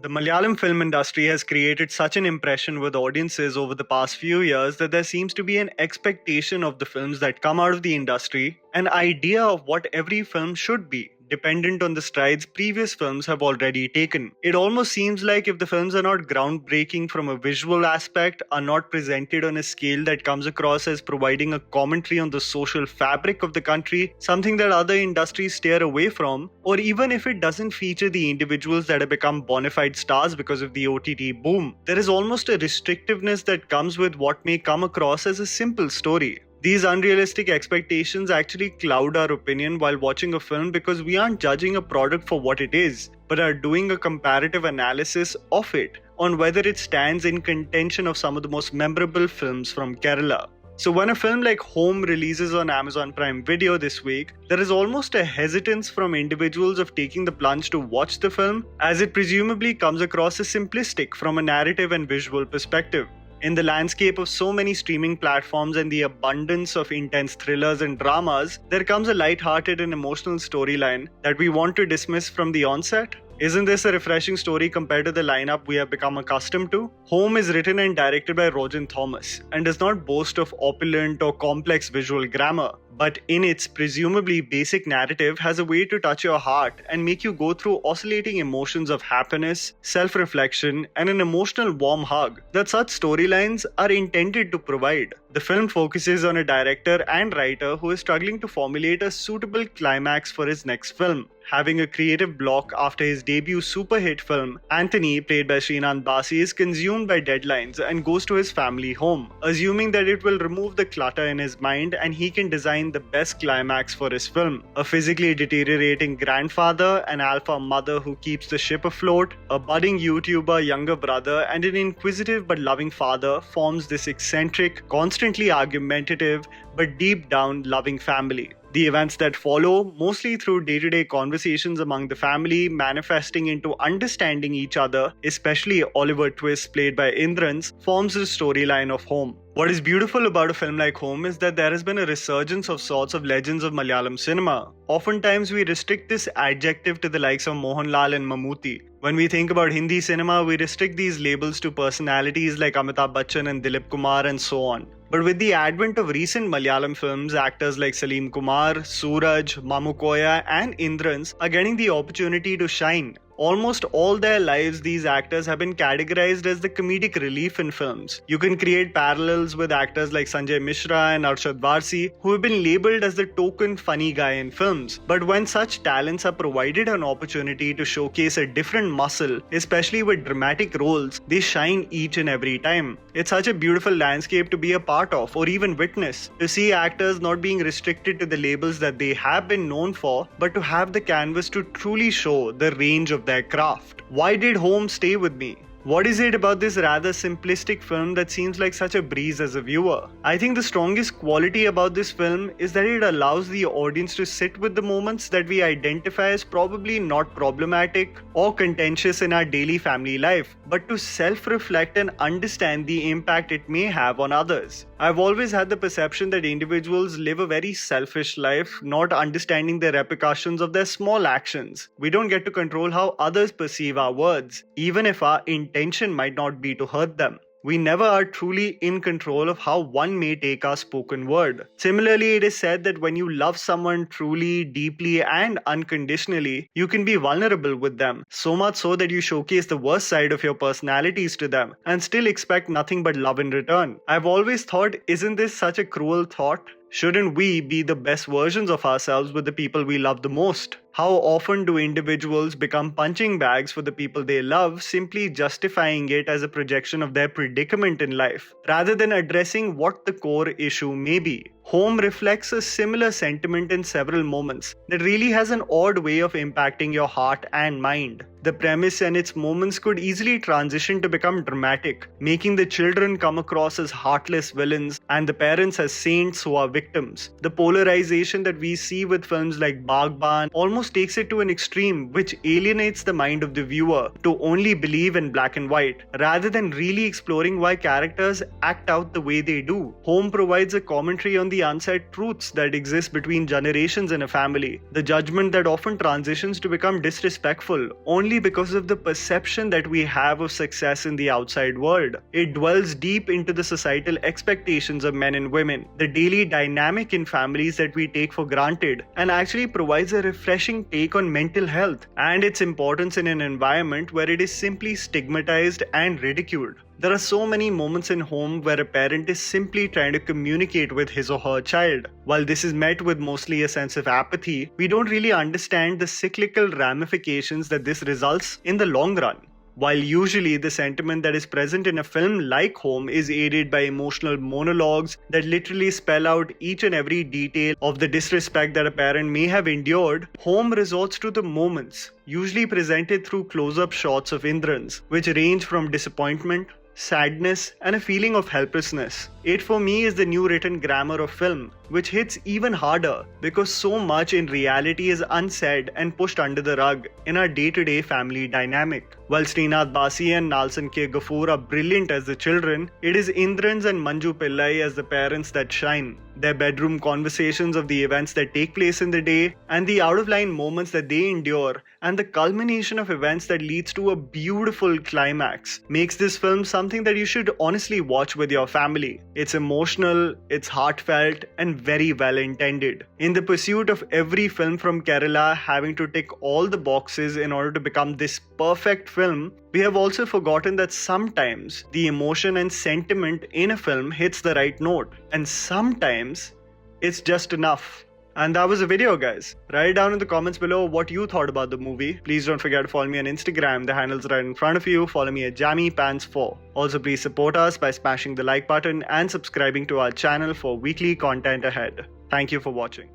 The Malayalam film industry has created such an impression with audiences over the past few years that there seems to be an expectation of the films that come out of the industry, an idea of what every film should be, dependent on the strides previous films have already taken. It almost seems like if the films are not groundbreaking from a visual aspect, are not presented on a scale that comes across as providing a commentary on the social fabric of the country, something that other industries steer away from, or even if it doesn't feature the individuals that have become bona fide stars because of the OTT boom, there is almost a restrictiveness that comes with what may come across as a simple story. These unrealistic expectations actually cloud our opinion while watching a film because we aren't judging a product for what it is, but are doing a comparative analysis of it on whether it stands in contention of some of the most memorable films from Kerala. So when a film like Home releases on Amazon Prime Video this week, there is almost a hesitance from individuals of taking the plunge to watch the film, as it presumably comes across as simplistic from a narrative and visual perspective. In the landscape of so many streaming platforms and the abundance of intense thrillers and dramas, there comes a light-hearted and emotional storyline that we want to dismiss from the onset. Isn't this a refreshing story compared to the lineup we have become accustomed to? Home is written and directed by Rogan Thomas and does not boast of opulent or complex visual grammar, but in its presumably basic narrative has a way to touch your heart and make you go through oscillating emotions of happiness, self-reflection, and an emotional warm hug that such storylines are intended to provide. The film focuses on a director and writer who is struggling to formulate a suitable climax for his next film. Having a creative block after his debut super hit film, Anthony, played by Srinath Basi, is consumed by deadlines and goes to his family home, assuming that it will remove the clutter in his mind and he can design the best climax for his film. A physically deteriorating grandfather, an alpha mother who keeps the ship afloat, a budding YouTuber younger brother, and an inquisitive but loving father forms this eccentric, constantly argumentative, but deep down loving family. The events that follow, mostly through day-to-day conversations among the family, manifesting into understanding each other, especially Oliver Twist played by Indrans, forms the storyline of Home. What is beautiful about a film like Home is that there has been a resurgence of sorts of legends of Malayalam cinema. Oftentimes we restrict this adjective to the likes of Mohanlal and Mammootty. When we think about Hindi cinema, we restrict these labels to personalities like Amitabh Bachchan and Dilip Kumar and so on. But with the advent of recent Malayalam films, actors like Salim Kumar, Suraj, Mamukoya and Indrans are getting the opportunity to shine. Almost all their lives, these actors have been categorized as the comedic relief in films. You can create parallels with actors like Sanjay Mishra and Arshad Varsi, who have been labeled as the token funny guy in films. But when such talents are provided an opportunity to showcase a different muscle, especially with dramatic roles, they shine each and every time. It's such a beautiful landscape to be a part of or even witness, to see actors not being restricted to the labels that they have been known for, but to have the canvas to truly show the range of their craft. Why did Home stay with me? What is it about this rather simplistic film that seems like such a breeze as a viewer? I think the strongest quality about this film is that it allows the audience to sit with the moments that we identify as probably not problematic or contentious in our daily family life, but to self-reflect and understand the impact it may have on others. I've always had the perception that individuals live a very selfish life, not understanding the repercussions of their small actions. We don't get to control how others perceive our words, even if our intention might not be to hurt them. We never are truly in control of how one may take our spoken word. Similarly, it is said that when you love someone truly, deeply, and unconditionally, you can be vulnerable with them, so much so that you showcase the worst side of your personalities to them and still expect nothing but love in return. I've always thought, isn't this such a cruel thought? Shouldn't we be the best versions of ourselves with the people we love the most? How often do individuals become punching bags for the people they love, simply justifying it as a projection of their predicament in life, rather than addressing what the core issue may be? Home reflects a similar sentiment in several moments that really has an odd way of impacting your heart and mind. The premise and its moments could easily transition to become dramatic, making the children come across as heartless villains and the parents as saints who are victims. The polarization that we see with films like Bagban almost takes it to an extreme, which alienates the mind of the viewer to only believe in black and white, rather than really exploring why characters act out the way they do. Home provides a commentary on the unsaid truths that exist between generations in a family, the judgment that often transitions to become disrespectful, only only because of the perception that we have of success in the outside world. It dwells deep into the societal expectations of men and women, the daily dynamic in families that we take for granted, and actually provides a refreshing take on mental health and its importance in an environment where it is simply stigmatized and ridiculed. There are so many moments in home where a parent is simply trying to communicate with his or her child. While this is met with mostly a sense of apathy, we don't really understand the cyclical ramifications that this results in the long run. While usually the sentiment that is present in a film like Home is aided by emotional monologues that literally spell out each and every detail of the disrespect that a parent may have endured, Home resorts to the moments, usually presented through close-up shots of Indrans, which range from disappointment, sadness, and a feeling of helplessness. It for me is the new written grammar of film, which hits even harder because so much in reality is unsaid and pushed under the rug in our day-to-day family dynamic. While Srinath Basi and Nalsan K. Gafoor are brilliant as the children, it is Indrans and Manju Pillai as the parents that shine. Their bedroom conversations of the events that take place in the day and the out-of-line moments that they endure and the culmination of events that leads to a beautiful climax makes this film something that you should honestly watch with your family. It's emotional, it's heartfelt, and very well intended. In the pursuit of every film from Kerala having to tick all the boxes in order to become this perfect film, we have also forgotten that sometimes the emotion and sentiment in a film hits the right note, and sometimes it's just enough. And that was the video, guys. Write down in the comments below what you thought about the movie. Please don't forget to follow me on Instagram. The handle's right in front of you. Follow me at JammyPants4. Also, please support us by smashing the like button and subscribing to our channel for weekly content ahead. Thank you for watching.